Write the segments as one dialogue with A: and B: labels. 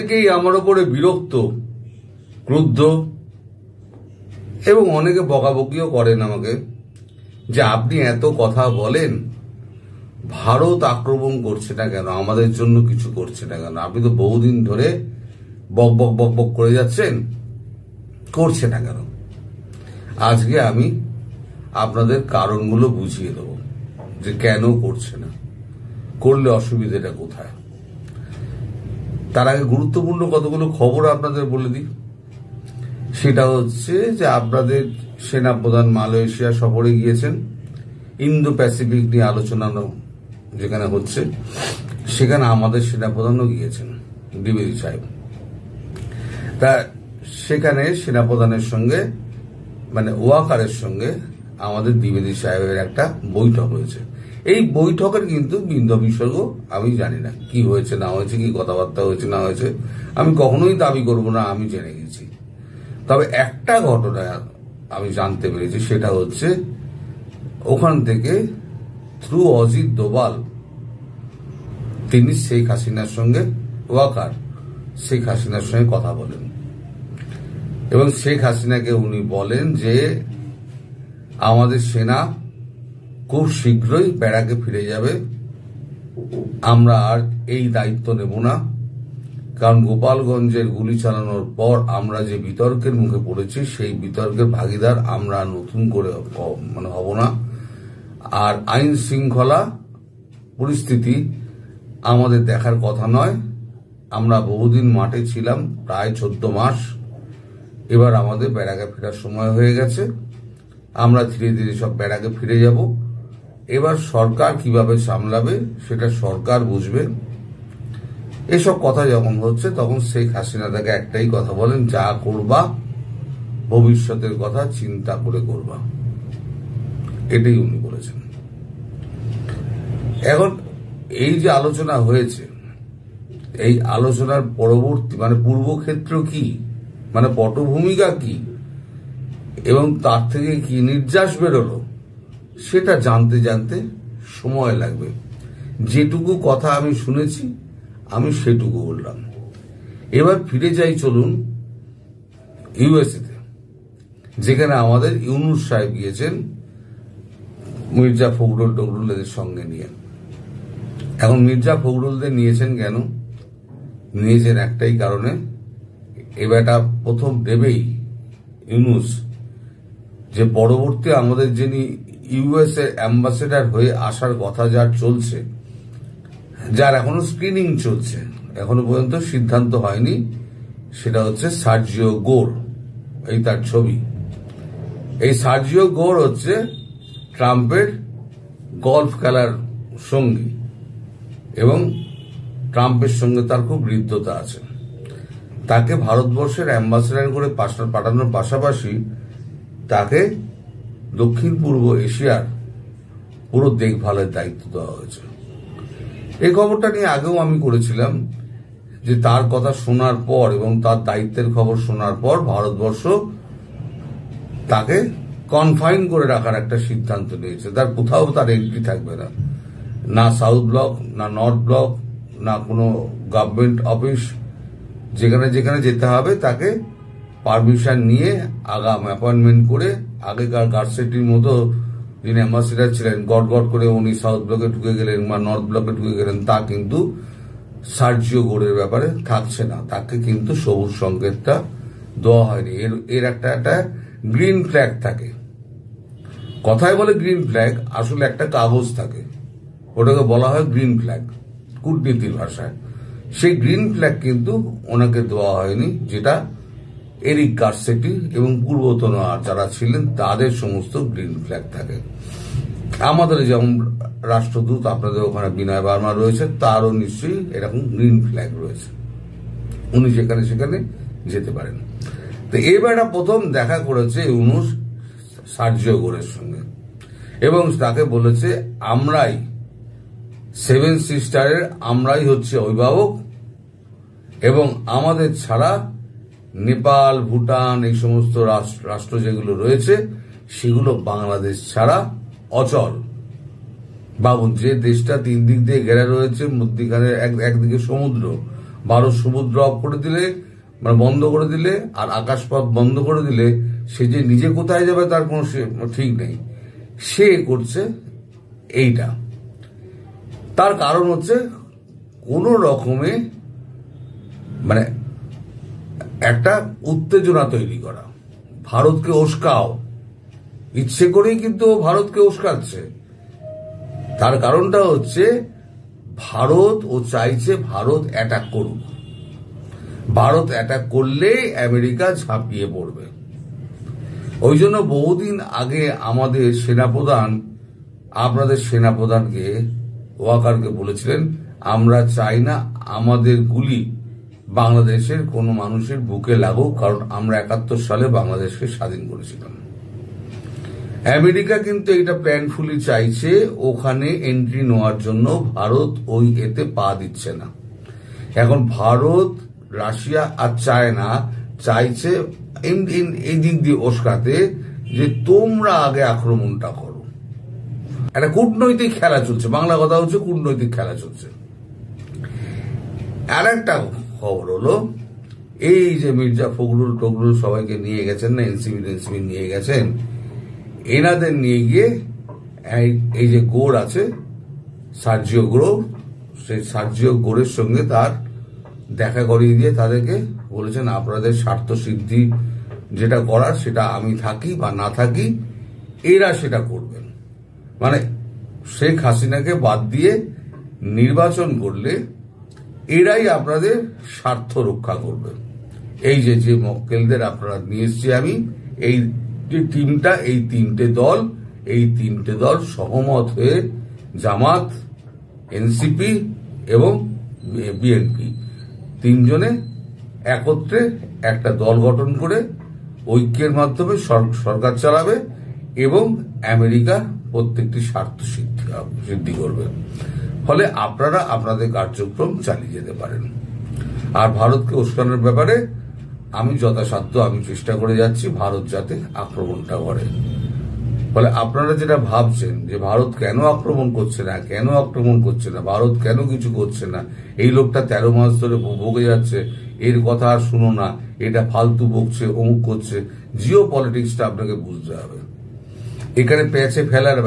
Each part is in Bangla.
A: অনেকেই আমার ওপরে বিরক্ত, ক্রুদ্ধ এবং অনেকে বকাবকিও করেন আমাকে যে আপনি এত কথা বলেন, ভারত আক্রমণ করছে না কেন, আমাদের জন্য কিছু করছে না কেন, আপনি তো বহুদিন ধরে বক বক বক বক করে যাচ্ছেন, করছে না কেন। আজকে আমি আপনাদের কারণগুলো বুঝিয়ে দেব যে কেন করছে না, করলে অসুবিধাটা কোথায়। তার আগে গুরুত্বপূর্ণ কতগুলো খবর আপনাদের বলে দিই। সেটা হচ্ছে যে আপনাদের সেনাপ্রধান মালয়েশিয়া সফরে গিয়েছেন, ইন্দো প্যাসিফিক নিয়ে আলোচনা যেখানে হচ্ছে সেখানে আমাদের সেনাপ্রধানও গিয়েছেন, দ্বিবেদী সাহেব। তা সেখানে সেনাপ্রধানের সঙ্গে মানে ওয়াকারের সঙ্গে আমাদের দ্বিবেদী সাহেবের একটা বৈঠক হয়েছে। এই বৈঠকের কিন্তু বিন্দু বিসর্গ আমি জানি না, কি হয়েছে না হয়েছে, কি কথাবার্তা হয়েছে না হয়েছে, আমি কখনোই দাবি করব না আমি জেনে গেছি। তবে একটা ঘটনা আমি জানতে পেরেছি, সেটা হচ্ছে ওখান থেকে থ্রু অজিত দোভাল তিনি শেখ হাসিনার সঙ্গে, ওয়াকার শেখ হাসিনার সঙ্গে কথা বলেন এবং শেখ হাসিনাকে উনি বলেন যে আমাদের সেনা খুব শীঘ্রই ব্যারাকে ফিরে যাবে, আমরা আর এই দায়িত্ব নেব না, কারণ গোপালগঞ্জের গুলি চালানোর পর আমরা যে বিতর্কের মুখে পড়েছি সেই বিতর্কের ভাগিদার আমরা নতুন করে হব না। আর আইন শৃঙ্খলা পরিস্থিতি আমাদের দেখার কথা নয়, আমরা বহুদিন মাঠে ছিলাম, প্রায় 14 মাস, এবার আমাদের ব্যারাকে ফেরার সময় হয়ে গেছে, আমরা ধীরে ধীরে সব ব্যারাকে ফিরে যাব। এবার সরকার কিভাবে সামলাবে সেটা সরকার বুঝবে। এসব কথা যখন হচ্ছে তখন শেখ হাসিনা তাকে একটাই কথা বলেন, যা করবা ভবিষ্যতের কথা চিন্তা করে করবা, এটাই উনি বলেছেন। এখন এই যে আলোচনা হয়েছে, এই আলোচনার পরবর্তী পূর্বক্ষেত্র কি, পটভূমিকা কি এবং তার থেকে কি নির্যাস বেরোলো সেটা জানতে জানতে সময় লাগবে। যেটুকু কথা আমি শুনেছি আমি সেটুকু বললাম। এবার ফিরে যাই, চলুন ইউএসএতে, যেখানে আমাদের ইউনূস সাহেব গিয়েছেন মির্জা ফখরুল টখরুলদের সঙ্গে নিয়ে। এখন মির্জা ফখরুলদের নিয়েছেন কেন? নিয়েছেন একটাই কারণে, এবারটা প্রথম দেবেই ইউনূস যে পরবর্তী আমাদের যিনি ইউএস এর অ্যাম্বাসেডার হয়ে আসার কথা যার চলছে, যার এখনো স্ক্রিনিং চলছে, এখনো পর্যন্ত সিদ্ধান্ত হয়নি, সেটা হচ্ছে সার্জিও গোর। এই তার ছবি। এই সার্জিও গোর হচ্ছে ট্রাম্পের গলফ খেলার সঙ্গী এবং ট্রাম্পের সঙ্গে তার খুব হৃদ্যতা আছে। তাকে ভারতবর্ষের অ্যাম্বাসেডার করে পাঠানোর পাশাপাশি তাকে দক্ষিণ পূর্ব এশিয়ার পুরো দেখভালের দায়িত্ব দেওয়া হয়েছে। এই খবরটা নিয়ে আগেও আমি করেছিলাম যে তার কথা শোনার পর এবং তার দায়িত্বের খবর শোনার পর ভারতবর্ষ তাকে কনফাইন করে রাখার একটা সিদ্ধান্ত নিয়েছে। তার কোথাও তার এন্ট্রি থাকবে না, না সাউথ ব্লক, না নর্থ ব্লক, না কোনো গভর্নমেন্ট অফিস। যেখানে যেখানে যেতে হবে তাকে পারমিশন নিয়ে আগাম অ্যাপয়েন্টমেন্ট করে, আগেকার গার্ডসেটির মতো যিনি অ্যাম্বাসেডার ছিলেন গট গট করে উনি সাউথ ব্লকে ঢুকে গেলেন বা নর্থ ব্লকে ঢুকে গেলেন, তা কিন্তু সার্জিও গোরের ব্যাপারে থাকছে না। তাকে কিন্তু সবুজ সংকেতটা দেওয়া হয়নি। এর একটা গ্রিন ফ্ল্যাগ থাকে, কথায় বলে গ্রিন ফ্ল্যাগ, আসলে একটা কাগজ থাকে, ওটাকে বলা হয় গ্রিন ফ্ল্যাগ কূটনীতির ভাষায়। সেই গ্রিন ফ্ল্যাগ কিন্তু ওনাকে দেওয়া হয়নি, যেটা এরিক গার্সেটি এবং পূর্বতন আর যারা ছিলেন তাদের সমস্ত গ্রিন ফ্ল্যাগ থাকে। আমাদের যেমন রাষ্ট্রদূত আপনাদের ওখানে বিনয় বার্মা রয়েছে, তারও নিশ্চয়ই এরকম গ্রিন ফ্ল্যাগ রয়েছে, উনি যেখানে সেখানে যেতে পারেন। তো এবারটা প্রথম দেখা করেছে ইউনূস সার্জিও গোরের সঙ্গে এবং তাকে বলেছে আমরাই সেভেন সিস্টারের, আমরাই হচ্ছে অভিভাবক এবং আমাদের ছাড়া নেপাল, ভুটান, এই সমস্ত রাষ্ট্র যেগুলো রয়েছে সেগুলো বাংলাদেশ ছাড়া অচল। ভাবুন, যে দেশটা 3 দিক দিয়ে ঘেরা রয়েছে, মধ্যিখানে একদিকে সমুদ্র, ভারত সমুদ্র অফ করে দিলে, মানে বন্ধ করে দিলে, আর আকাশপথ বন্ধ করে দিলে সে যে নিজে কোথায় যাবে তার কোনো ঠিক নেই। সে করছে এইটা। তার কারণ হচ্ছে কোন রকমে মানে একটা উত্তেজনা তৈরি করা, ভারতকে উস্কাও, ইচ্ছে করেই কিন্তু ভারতকে উস্কাচ্ছে। তার কারণটা হচ্ছে ভারত ও চাইছে ভারত অ্যাটাক করুক, ভারত অ্যাটাক করলে আমেরিকা ঝাঁপিয়ে পড়বে। ওই জন্য বহুদিন আগে আমাদের সেনাপ্রধান আপনাদের সেনাপ্রধানকে ওয়াকারকে বলেছিলেন, আমরা চাই না আমাদের গুলি বাংলাদেশের কোনো মানুষের বুকে লাগুক, কারণ আমরা 71 সালে বাংলাদেশকে স্বাধীন করেছিলাম। আমেরিকা কিন্তু এটা প্ল্যানফুলি চাইছে ওখানে এন্ট্রি নেওয়ার জন্য, ভারত ওই এতে পা দিচ্ছে না। এখন ভারত, রাশিয়া আর চায়না চাইছে এই দিক দিয়ে উস্কাতে যে তোমরা আগে আক্রমণটা করো। একটা কূটনৈতিক খেলা চলছে, বাংলা কথা হচ্ছে কূটনৈতিক খেলা চলছে। আর একটা খবর হলো এই যে মির্জা ফখরুল সবাইকে নিয়ে গেছেন না, এনসিপি নিয়ে গেছেন, এনাদের নিয়ে গিয়ে এই যে গোর আছে সার্জিও গ্রো, সেই সার্জিও গোরের সঙ্গে তার দেখা করিয়ে দিয়ে তাদেরকে বলেছেন আপনাদের স্বার্থ সিদ্ধি যেটা করার সেটা আমি থাকি বা না থাকি এরা সেটা করবেন। মানে শেখ হাসিনাকে বাদ দিয়ে নির্বাচন করলে এরাই আপনাদের স্বার্থ রক্ষা করবে। এই যে মক্কেলদের আপনারা নিয়ে এসছি আমি, এই যে টিমটা, এই তিনটে দল সহমত হয়ে জামাত, এনসিপি এবং বিএনপি তিনজনে একত্রে একটা দল গঠন করে ঐক্যের মাধ্যমে সরকার চালাবে এবং আমেরিকা প্রত্যেকটি স্বার্থ সিদ্ধি করবে। ফলে আপনারা আপনাদের কার্যক্রম চালিয়ে যেতে পারেন। আর ভারতকে উস্কানোর ব্যাপারে আমি যথাসাধ্য আমি চেষ্টা করে যাচ্ছি ভারত যাতে আক্রমণটা করে। ফলে আপনারা যেটা ভাবছেন যে ভারত কেন আক্রমণ করছে না, ভারত কেন কিছু করছে না, এই লোকটা 13 মাস ধরে ভোগে যাচ্ছে, এর কথা আর শুনো না, এটা ফালতু বকছে, অমুক করছে। জিও পলিটিক্সটা আপনাকে বুঝতে হবে। এখানে প্যাচে ফেলার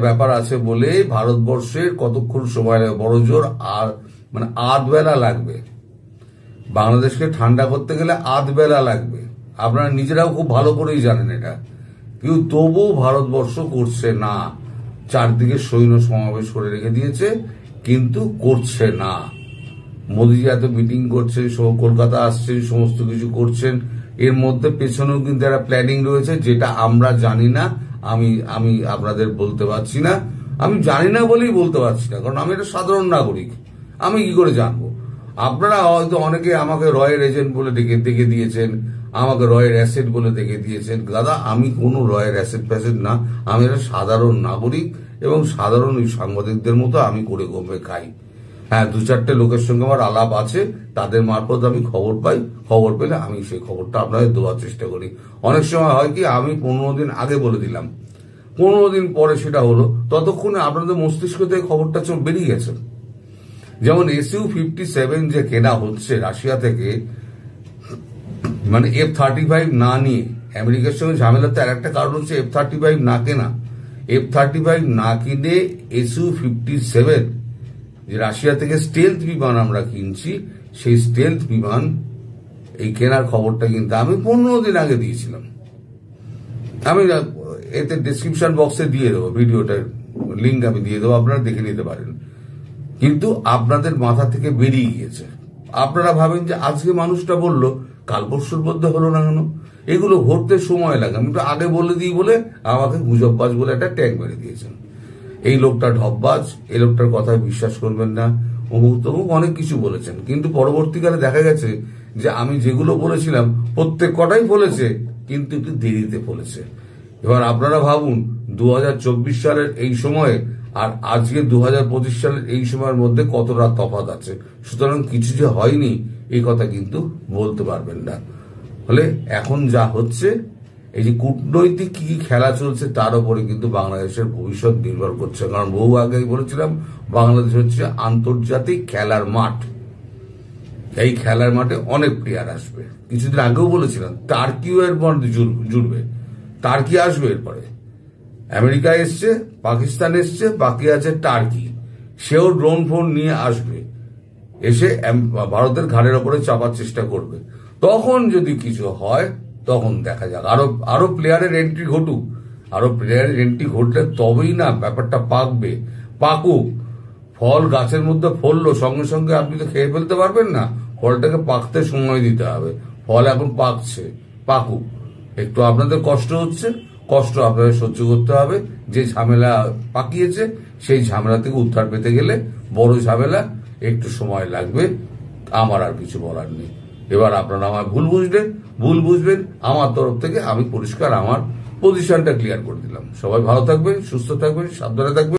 A: ব্যাপার আছে বলে ভারতবর্ষের কতক্ষণ সময় লাগবে, বড় জোর আর মানে 8 বেলা লাগবে। বাংলাদেশকে ঠান্ডা করতে গেলে 8 বেলা লাগবে। আপনারা নিজেরাও খুব ভালো করেই জানেন এটা, কিন্তু তবু ভারতবর্ষ করছে না। চারদিকে সৈন্য সমাবেশ করে রেখে দিয়েছে, কিন্তু করছে না। মোদীজি এত মিটিং করছেন, কলকাতা আসছেন, সমস্ত কিছু করছেন, এর মধ্যে পেছনেও কিন্তু একটা প্ল্যানিং রয়েছে যেটা আমরা জানি না। আমি আপনাদের বলতে পারছি না, আমি জানি না বলেই বলতে পারছি না, কারণ আমি একটা সাধারণ নাগরিক, আমি কি করে জানবো? আপনারা হয়তো অনেকে আমাকে রয়ের এজেন্ট বলে ডেকে দিয়েছেন, আমাকে রয়ের অ্যাসেট বলে ডেকে দিয়েছেন। দাদা, আমি কোনো রয়ের অ্যাসেট ফ্যাসেট না, আমি একটা সাধারণ নাগরিক এবং সাধারণ ওই সাংবাদিকদের মতো আমি করে গমে খাই। হ্যাঁ, 2-4টে লোকের সঙ্গে আমার আলাপ আছে, তাদের মারফত আমি খবর পাই, খবর পেলে আমি সেই খবরটা আপনাদের দেওয়ার চেষ্টা করি। অনেক সময় হয় কি, আমি 15 দিন আগে বলে দিলাম, 15 দিন পরে সেটা হলো, ততক্ষণে আপনাদের মস্তিষ্ক থেকে খবরটা বেরিয়ে গেছে। যেমন SU-57 যে কেনা হচ্ছে রাশিয়া থেকে, মানে F-35 না নিয়ে আমেরিকার সঙ্গে ঝামেলাতে আর একটা কারণ হচ্ছে F-35 না কেনা। F-35 না কিনে SU-57 যে রাশিয়া থেকে স্টেলথ বিমান আমরা কিনছি, সেই স্টেলথ বিমান এই কেনার খবরটা কিন্তু আমি 15 দিন আগে দিয়েছিলাম। আমি এতে ডেসক্রিপশন বক্সে দিয়ে দেবো, ভিডিওটার লিঙ্ক আমি দিয়ে দেবো, আপনারা দেখে নিতে পারেন। কিন্তু আপনাদের মাথা থেকে বেরিয়ে গিয়েছে। আপনারা ভাবেন যে আজকে মানুষটা বললো, কাল পরশুর মধ্যে হলো না কেন? এগুলো ঘটতে সময় লাগে। আমি তো আগে বলে দিই বলে আমাকে গুজববাজ বলে একটা ট্যাগ মেরে দিয়েছেন। এই লোকটা ঢপবাজ, এই লোকটার কথায় বিশ্বাস করবেন না, অমুক তমুক অনেক কিছু বলেছেন। কিন্তু পরবর্তীকালে দেখা গেছে যে আমি যেগুলো বলেছিলাম প্রত্যেক কটাই বলেছে, কিন্তু একটু দেরিতে বলেছে। এবার আপনারা ভাবুন 2024 সালের এই সময়ে আর আজকে 2025 সালের এই সময়ের মধ্যে কতটা তফাৎ আছে। সুতরাং কিছু যে হয়নি এই কথা কিন্তু বলতে পারবেন না। ফলে এখন যা হচ্ছে এই যে কূটনৈতিক কি খেলা চলছে তার উপরে কিন্তু বাংলাদেশের ভবিষ্যৎ নির্ভর করছে। কারণ বহু আগেই বলেছিলাম বাংলাদেশ হচ্ছে আন্তর্জাতিক খেলার মাঠ। এই খেলার মাঠে অনেক প্লেয়ার আসবে। কিছুদিন আগেও বলেছিলাম টার্কিও এর মধ্যে জুড়বে, টার্কি আসবে এরপরে। আমেরিকা এসছে, পাকিস্তান এসছে, বাকি আছে টার্কি। সেও ড্রোন ফোন নিয়ে আসবে, এসে ভারতের ঘাড়ের ওপরে চাপার চেষ্টা করবে। তখন যদি কিছু হয় তখন দেখা যাক। আরো প্লেয়ারের এন্ট্রি ঘটুক, আরো প্লেয়ারের এন্ট্রি ঘটলে তবেই না ব্যাপারটা পাকুক। ফল গাছের মধ্যে ফললো, সঙ্গে সঙ্গে আপনি তো খেয়ে ফেলতে পারবেন না, ফলটাকে পাকতে সময় দিতে হবে। ফল এখন পাকুক। একটু আপনাদের কষ্ট হচ্ছে, কষ্ট আপনাদের সহ্য করতে হবে। যে ঝামেলা পাকিয়েছে সেই ঝামেলা থেকে উদ্ধার পেতে গেলে বড় ঝামেলা, একটু সময় লাগবে। আমার আর কিছু বলার নেই। এবার আপনারা আমার ভুল বুঝবেন। আমার তরফ থেকে আমি পরিষ্কার আমার পজিশনটা ক্লিয়ার করে দিলাম। সবাই ভালো থাকবেন, সুস্থ থাকবেন, সাবধানে থাকবেন।